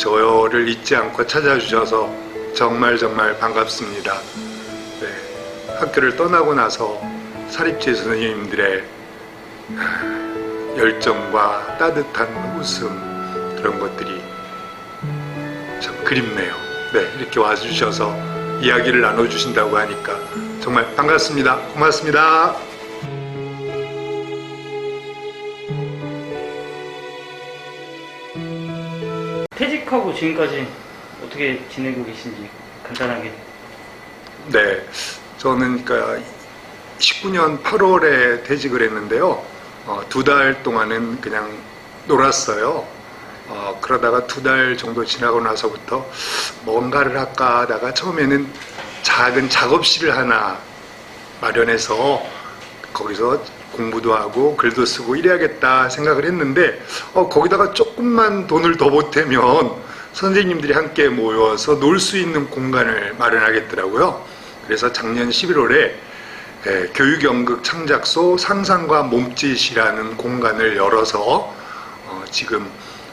저를 잊지 않고 찾아주셔서 정말 반갑습니다. 네, 학교를 떠나고 나서 사립제 선생님들의 열정과 따뜻한 웃음, 그런 것들이 참 그립네요. 네, 이렇게 와주셔서 이야기를 나눠주신다고 하니까 정말 반갑습니다. 고맙습니다. 퇴직하고 지금까지 어떻게 지내고 계신지 간단하게. 네, 저는 그러니까 19년 8월에 퇴직을 했는데요. 2달 동안은 그냥 놀았어요. 그러다가 2달 정도 지나고 나서부터 뭔가를 할까 하다가 처음에는 작은 작업실을 하나 마련해서 거기서 공부도 하고 글도 쓰고 이래야겠다 생각을 했는데 거기다가 조금만 돈을 더 보태면 선생님들이 함께 모여서 놀 수 있는 공간을 마련하겠더라고요. 그래서 작년 11월에 교육연극 창작소 상상과 몸짓이라는 공간을 열어서 지금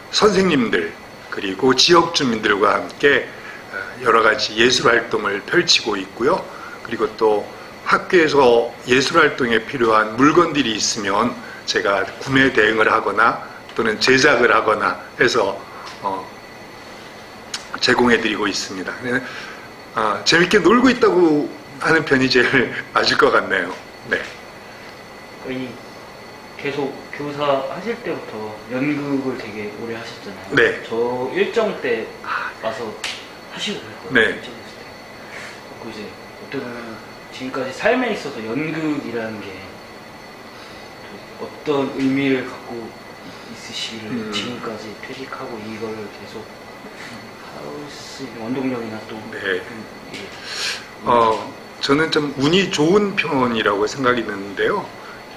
선생님들 그리고 지역 주민들과 함께 여러 가지 예술 활동을 펼치고 있고요. 그리고 또 학교에서 예술 활동에 필요한 물건들이 있으면 제가 구매 대행을 하거나 또는 제작을 하거나 해서 제공해드리고 있습니다. 재밌게 놀고 있다고 하는 편이 제일 맞을 것 같네요. 네. 거의 계속 교사 하실 때부터 연극을 되게 오래 하셨잖아요. 네. 저 일정 때 와서 하시고 그랬거든요. 네. 그리고 이제 어떻게 보면 지금까지 삶에 있어서 연극이라는 게 어떤 의미를 갖고 있으시기를 지금까지 퇴직하고 이걸 계속 할 수 있는 원동력이나 또 네. 저는 좀 운이 좋은 편이라고 생각이 드는데요.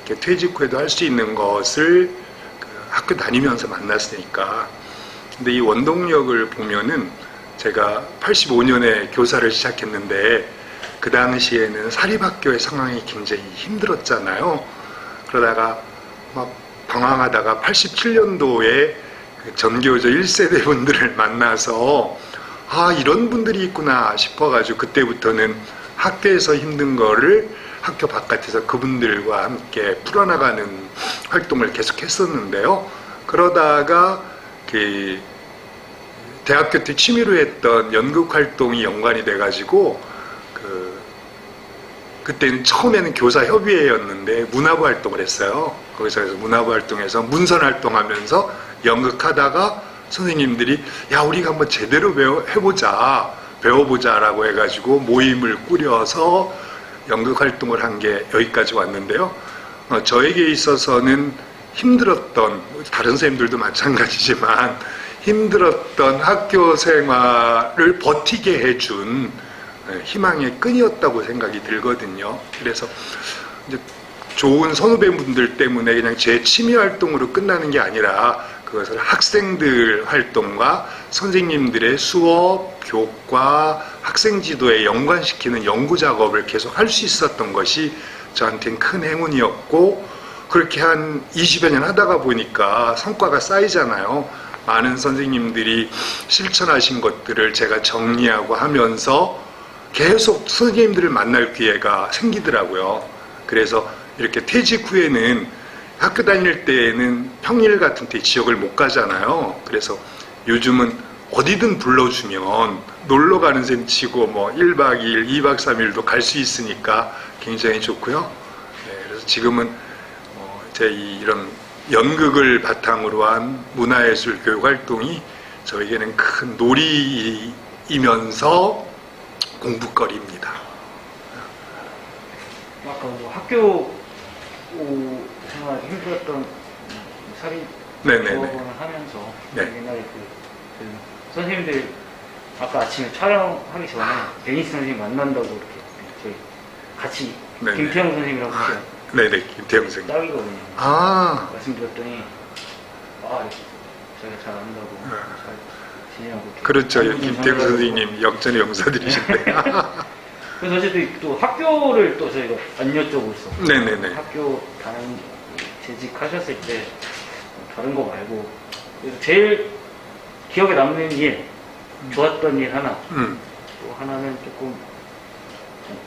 이렇게 퇴직 후에도 할 수 있는 것을 학교 다니면서 만났으니까. 근데 이 원동력을 보면은 제가 85년에 교사를 시작했는데 그 당시에는 사립학교의 상황이 굉장히 힘들었잖아요. 그러다가 막 방황하다가 87년도에 전교조 1세대 분들을 만나서 이런 분들이 있구나 싶어가지고 그때부터는 학교에서 힘든 거를 학교 바깥에서 그분들과 함께 풀어나가는 활동을 계속 했었는데요. 그러다가 대학교 때 취미로 했던 연극 활동이 연관이 돼가지고 그때는 처음에는 교사협의회였는데 문화부 활동을 했어요. 거기서 문화부 활동에서 문선 활동하면서 연극하다가 선생님들이 우리가 한번 제대로 배워보자 라고 해가지고 모임을 꾸려서 연극 활동을 한 게 여기까지 왔는데요. 저에게 있어서는 힘들었던, 다른 선생님들도 마찬가지지만 힘들었던 학교 생활을 버티게 해준 희망의 끈이었다고 생각이 들거든요. 그래서 이제 좋은 선후배분들 때문에 그냥 제 취미 활동으로 끝나는 게 아니라 그것을 학생들 활동과 선생님들의 수업, 교과, 학생 지도에 연관시키는 연구 작업을 계속 할 수 있었던 것이 저한테는 큰 행운이었고, 그렇게 한 20여 년 하다가 보니까 성과가 쌓이잖아요. 많은 선생님들이 실천하신 것들을 제가 정리하고 하면서 계속 선생님들을 만날 기회가 생기더라고요. 그래서 이렇게 퇴직 후에는 학교 다닐 때에는 평일 같은 때 지역을 못 가잖아요. 그래서 요즘은 어디든 불러주면 놀러 가는 셈 치고 1박 2일, 2박 3일도 갈 수 있으니까 굉장히 좋고요. 네, 그래서 지금은 제 이런 연극을 바탕으로 한 문화예술 교육 활동이 저에게는 큰 놀이이면서 공부거리입니다. 아까 학교 생활 힘들었던 사립 수업을 하면서 옛날에 그 선생님들 아까 아침에 촬영하기 전에 데니스 선생님 만난다고 이렇게 저희 같이 김태형 선생님이라고 하세요. 네네, 김태형 선생님. 딱이거든요. 말씀드렸더니 제가 잘 안다고 잘 지내고. 그렇죠. 김태형 선생님 역전의 용사들이신데. 그래서 어쨌든 또 학교를 또 저희가 안 여쭤보고 있었고. 네네네. 학교 재직하셨을 때 다른 거 말고 제일 기억에 남는 일, 좋았던 일 하나, 음, 또 하나는 조금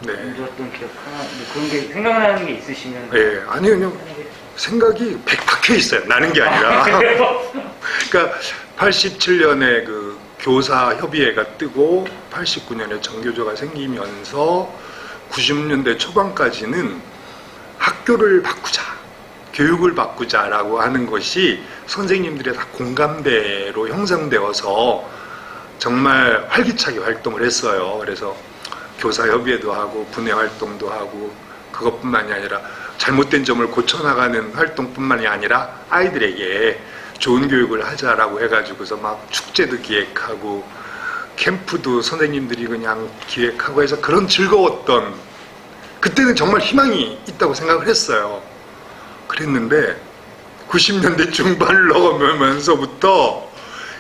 네. 안 좋았던 기억 하나, 뭐 그런 게 생각나는 게 있으시면 예, 아니 그냥 편하게. 생각이 100 박혀 있어요. 나는 게 아니라. 그러니까 87년에 그 교사 협의회가 뜨고 89년에 정교조가 생기면서 90년대 초반까지는 학교를 바꾸자, 교육을 바꾸자라고 하는 것이 선생님들의 다 공감대로 형성되어서 정말 활기차게 활동을 했어요. 그래서 교사협의회도 하고 분회 활동도 하고 그것뿐만이 아니라 잘못된 점을 고쳐나가는 활동뿐만이 아니라 아이들에게 좋은 교육을 하자라고 해가지고서 막 축제도 기획하고 캠프도 선생님들이 그냥 기획하고 해서 그런 즐거웠던, 그때는 정말 희망이 있다고 생각을 했어요. 그랬는데 90년대 중반을 넘어오면서부터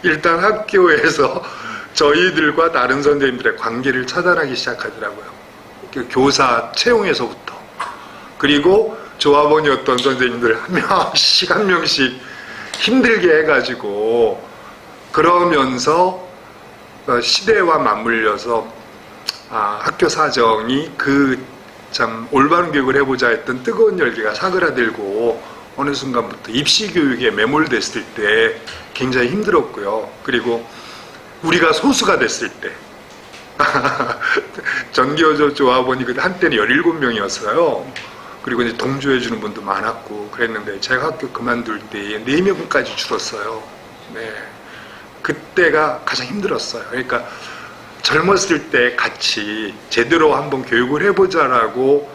일단 학교에서 저희들과 다른 선생님들의 관계를 차단하기 시작하더라고요. 교사 채용에서부터. 그리고 조합원이었던 선생님들 한 명씩 힘들게 해가지고, 그러면서 시대와 맞물려서 학교 사정이 참 올바른 교육을 해보자 했던 뜨거운 열기가 사그라들고 어느 순간부터 입시 교육에 매몰됐을 때 굉장히 힘들었고요. 그리고 우리가 소수가 됐을 때 전교조 조합원이 그때 한때는 17명이었어요. 그리고 이제 동조해주는 분도 많았고 그랬는데 제가 학교 그만둘 때에 4명까지 줄었어요. 네. 그때가 가장 힘들었어요. 그러니까 젊었을 때 같이 제대로 한번 교육을 해보자라고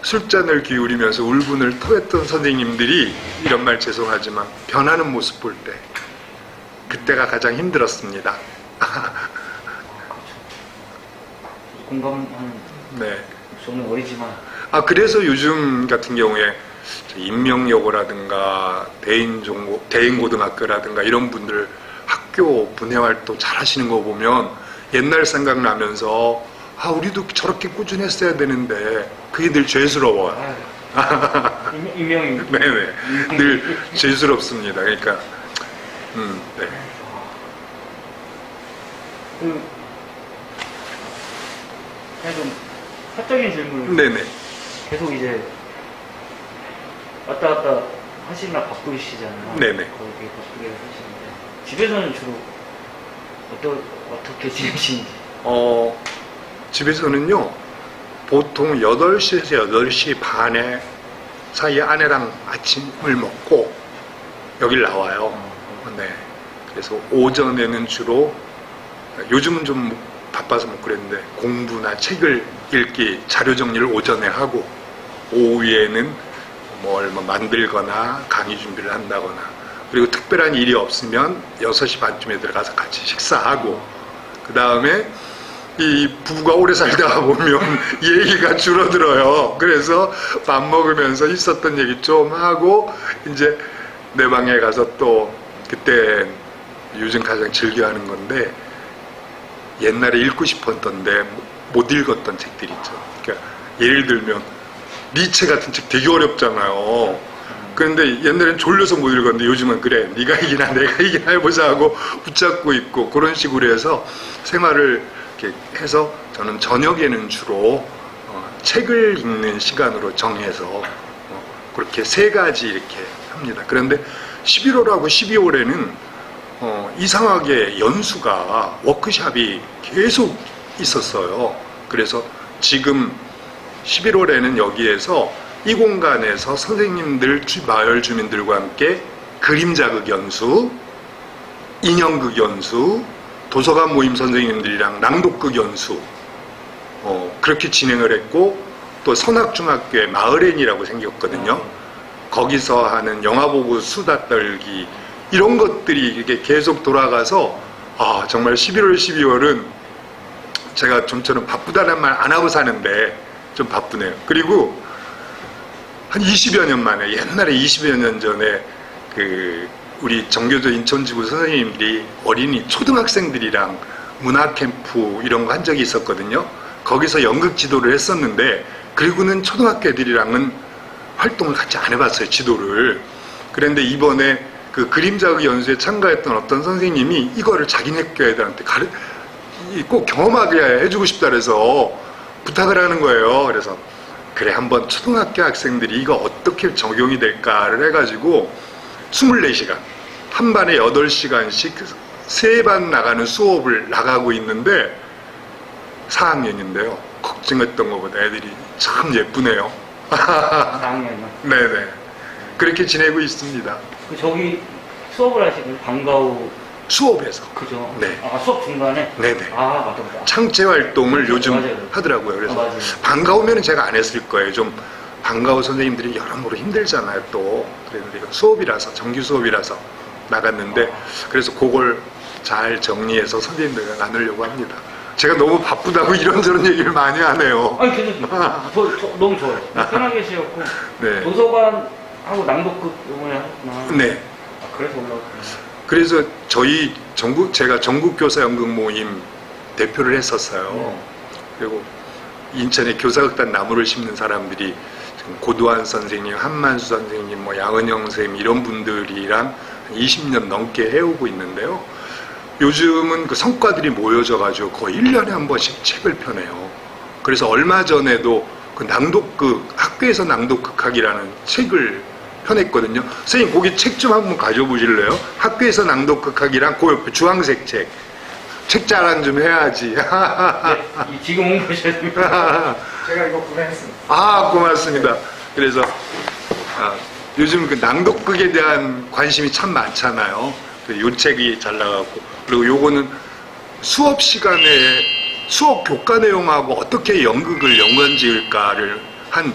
술잔을 기울이면서 울분을 토했던 선생님들이, 이런 말 죄송하지만 변하는 모습 볼 때, 그때가 가장 힘들었습니다. 공감하는. 네. 저는 어리지만. 그래서 요즘 같은 경우에 인명여고라든가 대인고등학교라든가 이런 분들 학교 분회 활동 잘 하시는 거 보면 옛날 생각나면서 우리도 저렇게 꾸준했어야 되는데 그게 늘 죄스러워요. 인명입니다. 네네. 늘 죄스럽습니다. 그러니까 네. 그냥 좀 사적인 질문을. 네네. 계속 이제 왔다 갔다 하시느라 바쁘시잖아요. 네네. 거기 바쁘게 하시는데 집에서는 주로 어떻게 지내시는지. 집에서는요, 보통 8시에서 8시 반에 사이에 아내랑 아침을 먹고 여길 나와요. 네. 그래서 오전에는 주로, 요즘은 좀 바빠서 못 그랬는데, 공부나 책을 읽기, 자료 정리를 오전에 하고, 오후에는 뭘 만들거나 강의 준비를 한다거나, 그리고 특별한 일이 없으면 6시 반쯤에 들어가서 같이 식사하고, 그 다음에 이 부부가 오래 살다가 보면 얘기가 줄어들어요. 그래서 밥 먹으면서 있었던 얘기 좀 하고, 이제 내 방에 가서 또, 그때 요즘 가장 즐겨하는 건데, 옛날에 읽고 싶었던데 못 읽었던 책들이 있죠. 그러니까 예를 들면 니체 같은 책 되게 어렵잖아요. 그런데 옛날엔 졸려서 못 읽었는데 요즘은 그래, 네가 이기나 내가 이기나 해보자 하고 붙잡고 있고, 그런 식으로 해서 생활을 이렇게 해서 저는 저녁에는 주로 책을 읽는 시간으로 정해서 그렇게 3가지 이렇게 합니다. 그런데 11월하고 12월에는 이상하게 연수가, 워크샵이 계속 있었어요. 그래서 지금 11월에는 여기에서 이 공간에서 선생님들, 마을 주민들과 함께 그림 자극 연수, 인형극 연수, 도서관 모임 선생님들이랑 낭독극 연수, 그렇게 진행을 했고, 또 선악중학교에 마을앤이라고 생겼거든요. 거기서 하는 영화 보고 수다 떨기, 이런 것들이 이렇게 계속 돌아가서, 정말 11월, 12월은 제가 좀처럼 바쁘다는 말 안 하고 사는데 좀 바쁘네요. 그리고 한 20여 년 만에, 옛날에 20여 년 전에 우리 정교조 인천지구 선생님들이 어린이 초등학생들이랑 문화 캠프 이런 거 한 적이 있었거든요. 거기서 연극 지도를 했었는데, 그리고는 초등학교 애들이랑은 활동을 같이 안 해봤어요, 지도를. 그런데 이번에 그 그림자극 연수에 참가했던 어떤 선생님이 이거를 자기네 학교 애들한테 꼭 경험하게 해주고 싶다 그래서 부탁을 하는 거예요. 그래서 그래 한번 초등학교 학생들이 이거 어떻게 적용이 될까를 해가지고 24시간 한 반에 8시간씩 3반 나가는 수업을 나가고 있는데 4학년인데요. 걱정했던 것보다 애들이 참 예쁘네요. 4학년이요. 네네. 그렇게 지내고 있습니다. 그 저기 수업을 하시는 방과후 수업에서. 그죠? 네. 아 수업 중간에? 네네. 아 맞다. 창체 활동을 요즘 맞아요. 하더라고요. 그래서 맞아요. 방과후면 제가 안 했을 거예요. 좀 방과후 선생님들이 여러모로 힘들잖아요. 또 그랬는데 이건 수업이라서 정규 수업이라서 나갔는데 그래서 그걸 잘 정리해서 선생님들과 나누려고 합니다. 제가 너무 바쁘다고 이런저런 얘기를 많이 하네요. 아니 괜찮아요. 너무 좋아요. 편하게 계시고 네. 도서관하고 낭독극 이번에 하셨구나. 네. 아, 그래서 올라왔구나. 그래서 제가 전국교사 연극 모임 대표를 했었어요. 그리고 인천에 교사극단 나무를 심는 사람들이 지금 고도한 선생님, 한만수 선생님, 뭐 양은영 선생님 이런 분들이랑 20년 넘게 해오고 있는데요. 요즘은 그 성과들이 모여져가지고 거의 1년에 한 번씩 책을 펴내요. 그래서 얼마 전에도 그 학교에서 낭독극학이라는 책을 펴냈거든요. 선생님 거기 책 좀 한번 가져보실래요? 학교에서 낭독극학이랑 그 옆에 주황색 책 자랑 좀 해야지. 네, 지금 홍보하셔야 됩니다. 제가 이거 구매했습니다. 아 고맙습니다. 그래서 요즘 그 낭독극에 대한 관심이 참 많잖아요. 요 책이 잘 나가고 그리고 요거는 수업 시간에 수업 교과 내용하고 어떻게 연극을 연관지을까를 한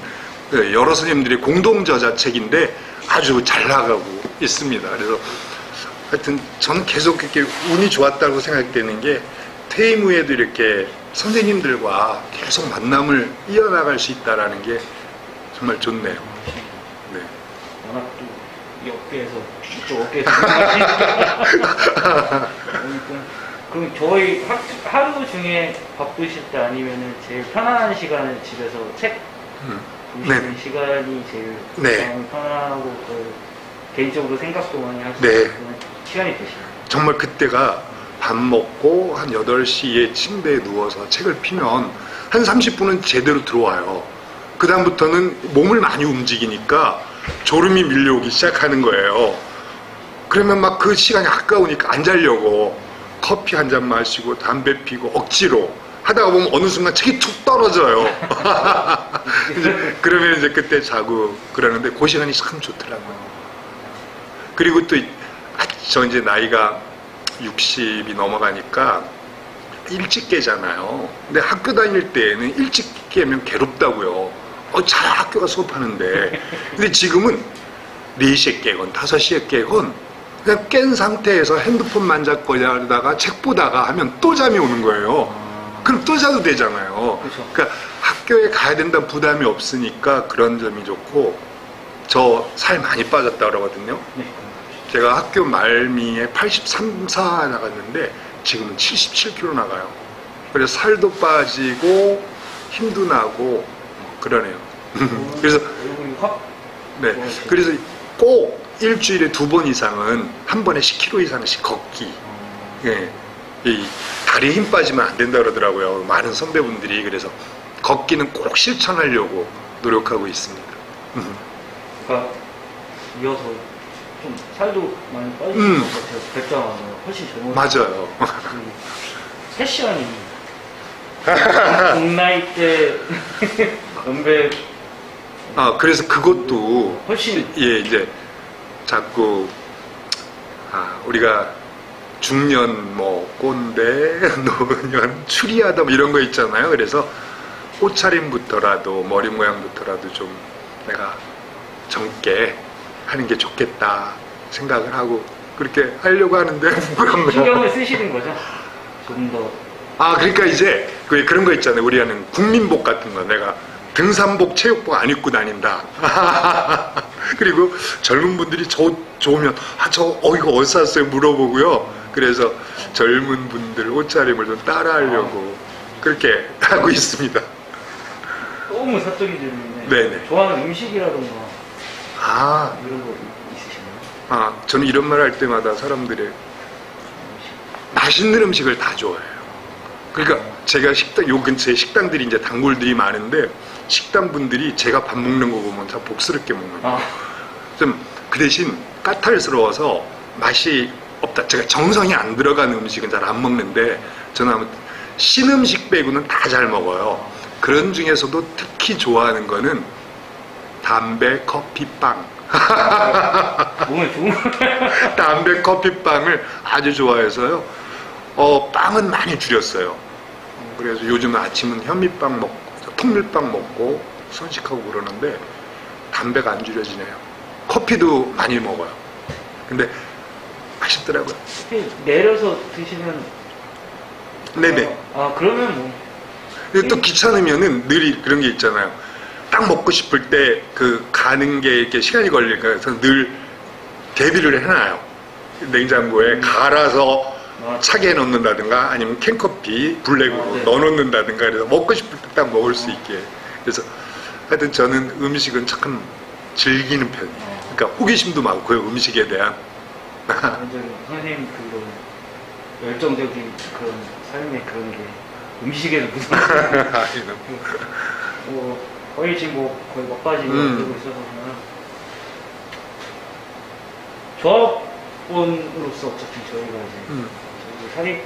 여러 선생님들이 공동 저자책인데 아주 잘 나가고 있습니다. 그래서 하여튼 저는 계속 이렇게 운이 좋았다고 생각되는 게 퇴임 후에도 이렇게 선생님들과 계속 만남을 이어나갈 수 있다는 게 정말 좋네요. 네. 워낙 또 이 업계에서 이쪽 업계에서 유명하시니까. 그럼 저희 하루 중에 바쁘실 때 아니면은 제일 편안한 시간은 집에서 책 보시는 네. 시간이 제일 네. 가장 편안하고 그 개인적으로 생각도 많이 하시는 네. 그런 시간이 되시나요? 정말 그때가 밥 먹고 한 8시에 침대에 누워서 책을 피면 한 30분은 제대로 들어와요. 그 다음부터는 몸을 많이 움직이니까 졸음이 밀려오기 시작하는 거예요. 그러면 막 그 시간이 아까우니까 안 자려고 커피 한 잔 마시고 담배 피고 억지로 하다가 보면 어느 순간 책이 툭 떨어져요. 그러면 이제 그때 자고 그러는데 그 시간이 참 좋더라고요. 그리고 또 저 이제 나이가 60이 넘어가니까 일찍 깨잖아요. 근데 학교 다닐 때에는 일찍 깨면 괴롭다고요. 잘 학교가 수업하는데. 근데 지금은 4시에 깨건 5시에 깨건 그냥 깬 상태에서 핸드폰 만작거리다가 책 보다가 하면 또 잠이 오는 거예요. 그럼 또 자도 되잖아요. 그렇죠. 그러니까 학교에 가야 된다는 부담이 없으니까 그런 점이 좋고 저 살 많이 빠졌다 그러거든요. 네. 제가 학교 말미에 83, 4 나갔는데 지금은 77kg 나가요. 그래서 살도 빠지고 힘도 나고 그러네요. 그래서 얼굴이 확 네, 그래서 꼭 일주일에 2번 이상은 한 번에 10kg 이상씩 걷기. 예, 이 다리에 힘 빠지면 안 된다 그러더라고요. 많은 선배분들이. 그래서 걷기는 꼭 실천하려고 노력하고 있습니다. 그러니까 이어서 좀 살도 많이 빠지신 것 같아요. 백자가 훨씬 젊어. 맞아요. 패션이 동나이 때 연배 그래서 그것도 훨씬 이제 자꾸 우리가 중년 뭐 꼰대, 노년, 추리하다 뭐 이런 거 있잖아요. 그래서 옷차림부터라도 머리 모양부터라도 좀 내가 젊게 하는 게 좋겠다 생각을 하고 그렇게 하려고 하는데 부끄럽네요. 신경을 쓰시는 거죠? 좀 더. 그러니까 이제 그런 거 있잖아요. 우리 하는 국민복 같은 거 내가 등산복, 체육복 안 입고 다닌다. 그리고 젊은 분들이 저 옷 좋으면 이거 어디서 샀어요? 물어보고요. 그래서 젊은 분들 옷차림을 좀 따라하려고 그렇게 하고 있습니다. 너무 사적인 질문인데 네네. 좋아하는 음식이라던가 아, 이런 거 있으시나요? 저는 이런 말 할 때마다 사람들이 맛있는 음식을 다 좋아해요. 그러니까 제가 요 근처에 식당들이 이제 단골들이 많은데 식당 분들이 제가 밥 먹는 거 보면 다 복스럽게 먹는 거예요. 좀 그 대신 까탈스러워서 맛이 없다. 제가 정성이 안 들어가는 음식은 잘 안 먹는데 저는 아무튼 신음식 빼고는 다 잘 먹어요. 그런 중에서도 특히 좋아하는 거는 담배, 커피, 빵. 몸에 좋은 담배, 커피, 빵을 아주 좋아해서요. 빵은 많이 줄였어요. 그래서 요즘 아침은 현미빵 먹고, 통밀빵 먹고, 선식하고 그러는데, 담배가 안 줄여지네요. 커피도 많이 먹어요. 근데, 맛있더라고요. 내려서 드시면 네네. 그러면 뭐 근데 또 귀찮으면은 늘 그런 게 있잖아요. 딱 먹고 싶을 때 가는 게 이렇게 시간이 걸리니까 그래서 늘 대비를 해놔요. 냉장고에 갈아서 차게 넣는다든가 아니면 캔커피 블랙으로 넣어놓는다든가 그래서 먹고 싶을 때 딱 먹을 수 있게. 그래서 하여튼 저는 음식은 참 즐기는 편이에요. 그러니까 호기심도 많고요. 음식에 대한. 완전 선생님 그런 열정적인 그런 삶의 그런 게 음식에도 무슨 거의 지금 거의 막바지가 되고 있어서 조합원으로서 어차피 저희가 이제 저희 사립에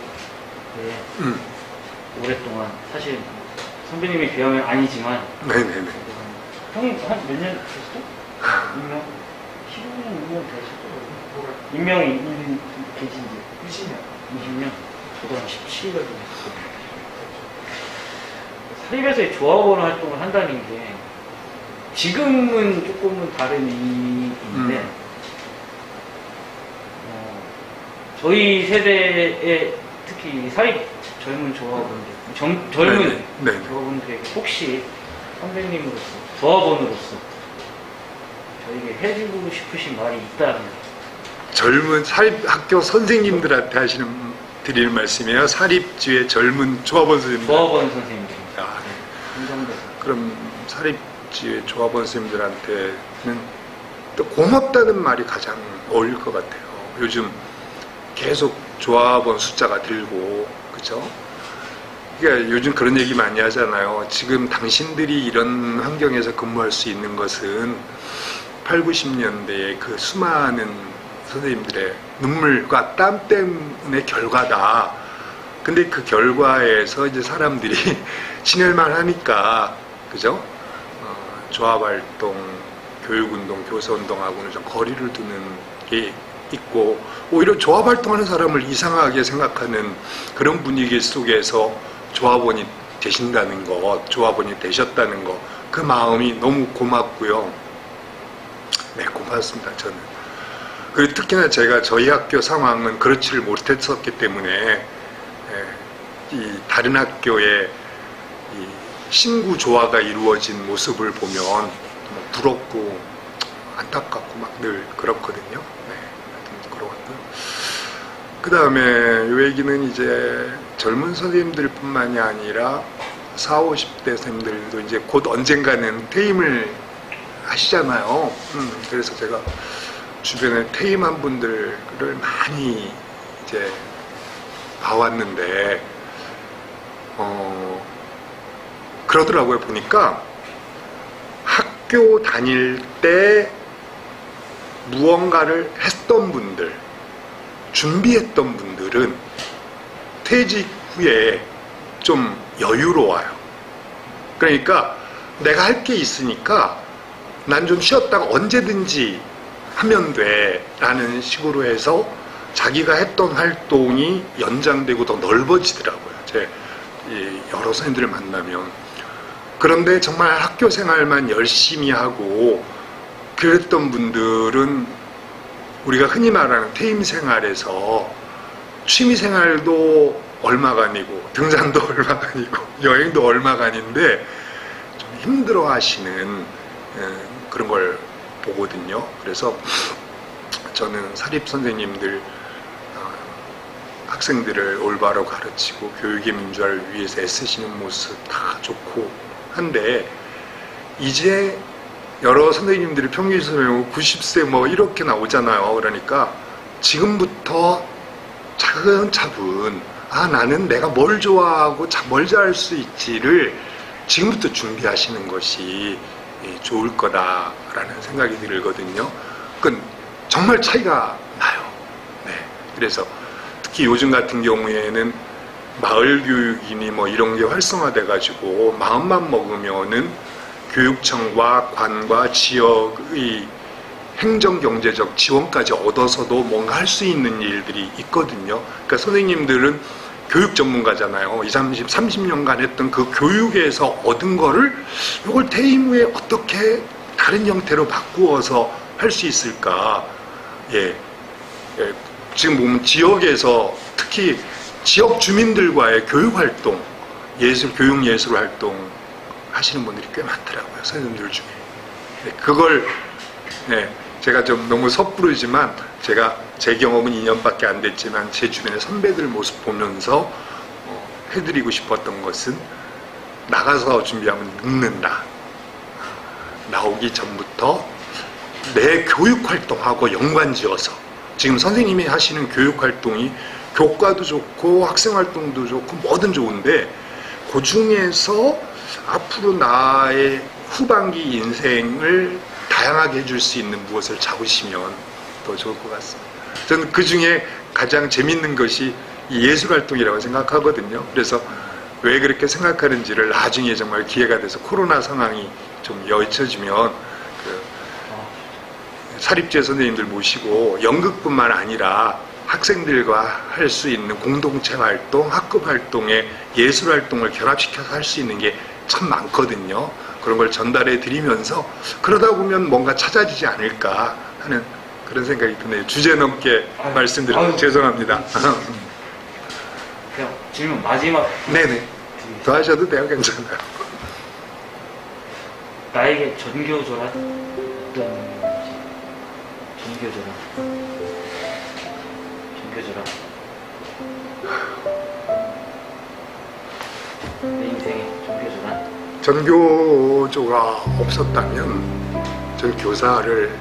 오랫동안 사실 선배님의 배움은 아니지만 네네네. 형이 한 몇 년 되셨죠? 임명? 15년, 6년 되셨죠? 임명이 계신 지 20년? 저도 한 17년 됐어요. 사립에서의 조합원 활동을 한다는 게 지금은 조금은 다른 의미인데 저희 세대의 특히 사립 젊은 조합원들 젊은 조합원들에게 혹시 선배님으로서 조합원으로서 저에게 해주고 싶으신 말이 있다면 젊은 사립학교 선생님들한테 드리는 말씀이에요. 사립지의 젊은 조합원 선생님들. 조합원 선생님들. 그럼 사립지의 조합원 선생님들한테는 또 고맙다는 말이 가장 어울릴 것 같아요. 요즘 계속 조합원 숫자가 늘고, 그죠? 그러니까 요즘 그런 얘기 많이 하잖아요. 지금 당신들이 이런 환경에서 근무할 수 있는 것은 8, 90년대의 그 수많은 선생님들의 눈물과 땀 때문의 결과다. 근데 그 결과에서 이제 사람들이 친할만 하니까, 그죠? 조합활동, 교육운동, 교사운동하고는 좀 거리를 두는 게 있고, 오히려 조합활동하는 사람을 이상하게 생각하는 그런 분위기 속에서 조합원이 되신다는 것, 조합원이 되셨다는 것, 그 마음이 너무 고맙고요. 네, 고맙습니다, 저는. 그리고 특히나 제가 저희 학교 상황은 그렇지를 못했었기 때문에, 이 다른 학교의 이 신구 조화가 이루어진 모습을 보면 부럽고 안타깝고 막 늘 그렇거든요. 네, 그렇고요. 그 다음에 이 얘기는 이제 젊은 선생님들뿐만이 아니라 40, 50대 선생님들도 이제 곧 언젠가는 퇴임을 하시잖아요. 그래서 제가 주변에 퇴임한 분들을 많이 이제 봐왔는데, 그러더라고요. 보니까 학교 다닐 때 무언가를 했던 분들, 준비했던 분들은 퇴직 후에 좀 여유로워요. 그러니까 내가 할 게 있으니까 난 좀 쉬었다가 언제든지 하면 돼 라는 식으로 해서 자기가 했던 활동이 연장되고 더 넓어지더라고요. 제 여러 선생님들을 만나면. 그런데 정말 학교 생활만 열심히 하고 그랬던 분들은 우리가 흔히 말하는 퇴임 생활에서 취미 생활도 얼마가 아니고 등산도 얼마가 아니고 여행도 얼마가 아닌데 좀 힘들어 하시는 그런 걸 보거든요. 그래서 저는 사립 선생님들 학생들을 올바로 가르치고 교육의 민주화를 위해서 애쓰시는 모습 다 좋고 한데 이제 여러 선생님들이 평균 수명 90세 뭐 이렇게 나오잖아요. 그러니까 지금부터 차근차근 나는 내가 뭘 좋아하고 뭘 잘할 수 있지를 지금부터 준비하시는 것이 좋을 거다라는 생각이 들거든요. 그건 정말 차이가 나요. 네. 그래서 특히 요즘 같은 경우에는 마을 교육이니 뭐 이런 게 활성화돼 가지고 마음만 먹으면은 교육청과 관과 지역의 행정경제적 지원까지 얻어서도 뭔가 할 수 있는 일들이 있거든요. 그러니까 선생님들은 교육 전문가잖아요. 30년간 했던 그 교육에서 얻은 거를 이걸 퇴임 후에 어떻게 다른 형태로 바꾸어서 할 수 있을까. 지금 보면 지역에서 특히 지역 주민들과의 교육활동, 교육예술 활동 하시는 분들이 꽤 많더라고요. 선생님들 중에. 그걸 제가 좀 너무 섣부르지만 제가 제 경험은 2년밖에 안 됐지만 제 주변의 선배들 모습 보면서 해드리고 싶었던 것은 나가서 준비하면 늦는다. 나오기 전부터 내 교육활동하고 연관지어서 지금 선생님이 하시는 교육활동이 교과도 좋고 학생활동도 좋고 뭐든 좋은데 그 중에서 앞으로 나의 후반기 인생을 다양하게 해줄 수 있는 무엇을 잡으시면 더 좋을 것 같습니다. 저는 그 중에 가장 재밌는 것이 이 예술활동이라고 생각하거든요. 그래서 왜 그렇게 생각하는지를 나중에 정말 기회가 돼서 코로나 상황이 좀 여의쳐지면 사립제 선생님들 모시고 연극뿐만 아니라 학생들과 할 수 있는 공동체 활동, 학급 활동에 예술 활동을 결합시켜서 할 수 있는 게 참 많거든요. 그런 걸 전달해 드리면서 그러다 보면 뭔가 찾아지지 않을까 하는 그런 생각이 드네요. 주제 넘게 말씀드려서 죄송합니다. 그냥 질문 마지막. 네네. 더 하셔도 돼요. 괜찮아요. 나에게 전교조란 어떤 전교조란 내 인생의 전교조란 전교조가 없었다면 전 교사를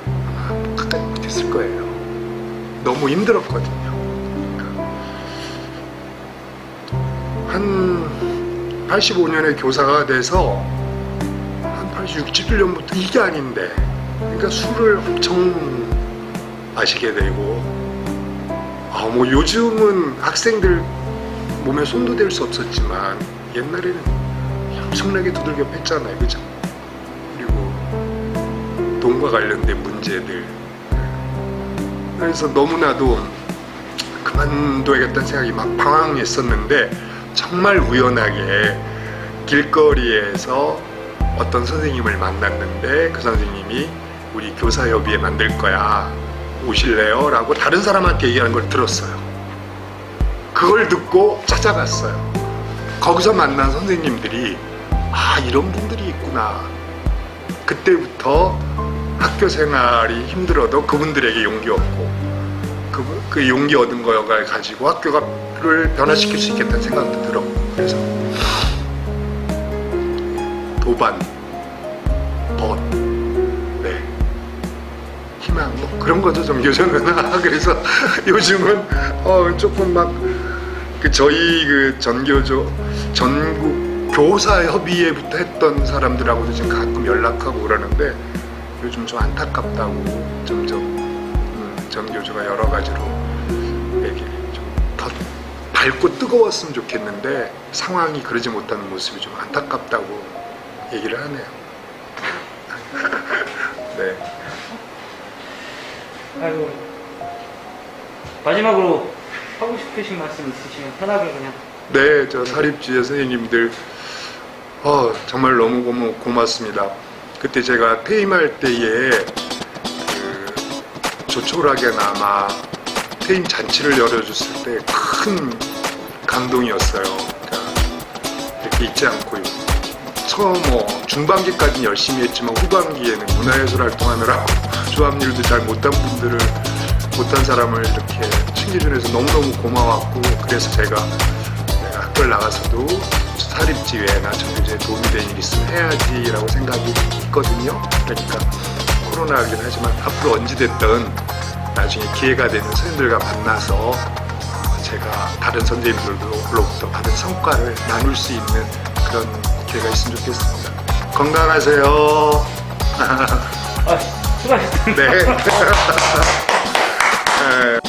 아마 끝까지 못했을 거예요. 너무 힘들었거든요. 한 85년에 교사가 돼서 한 87년부터 이게 아닌데 그러니까 술을 엄청 마시게 되고 뭐 요즘은 학생들 몸에 손도 댈 수 없었지만 옛날에는 엄청나게 두들겨 팼잖아요. 그죠? 그리고 돈과 관련된 문제들 그래서 너무나도 그만둬야겠다는 생각이 막 방황했었는데 정말 우연하게 길거리에서 어떤 선생님을 만났는데 그 선생님이 우리 교사협의회 만들 거야 오실래요? 라고 다른 사람한테 얘기하는 걸 들었어요. 그걸 듣고 찾아갔어요. 거기서 만난 선생님들이 이런 분들이 있구나. 그때부터 학교 생활이 힘들어도 그분들에게 용기 얻고 그 용기 얻은 거를 가지고 학교를 변화시킬 수 있겠다는 생각도 들었고 그래서 도반, 벗, 희망 뭐 그런 거죠 전교조는. 그래서 요즘은 조금 막 저희 전교조 전국 교사협의회부터 했던 사람들하고도 지금 가끔 연락하고 그러는데 요즘 좀 안타깝다고 점점 전교조가 여러 가지로 얘기를 좀 더 밝고 뜨거웠으면 좋겠는데 상황이 그러지 못하는 모습이 좀 안타깝다고 얘기를 하네요. 네. 아이고, 마지막으로 하고 싶으신 말씀 있으시면 편하게 그냥. 네, 저 사립지혜 선생님들 정말 너무 고맙습니다. 그때 제가 퇴임할 때에 조촐하게나마 퇴임 잔치를 열어줬을 때 큰 감동이었어요. 그러니까 이렇게 잊지 않고 중반기까지는 열심히 했지만 후반기에는 문화예술 활동하느라 조합일도 잘 못한 사람을 이렇게 챙겨주면서 너무너무 고마웠고 그래서 제가 학교를 나가서도 사립지회나 전교조에 도움이 되는 일 있으면 해야지라고 생각이 있거든요. 그러니까 코로나이긴 하지만 앞으로 언제됐든 나중에 기회가 되는 선생님들과 만나서 제가 다른 선생님들로부터 받은 성과를 나눌 수 있는 그런 기회가 있으면 좋겠습니다. 건강하세요. 아, 수고하셨습니다. 네. 네.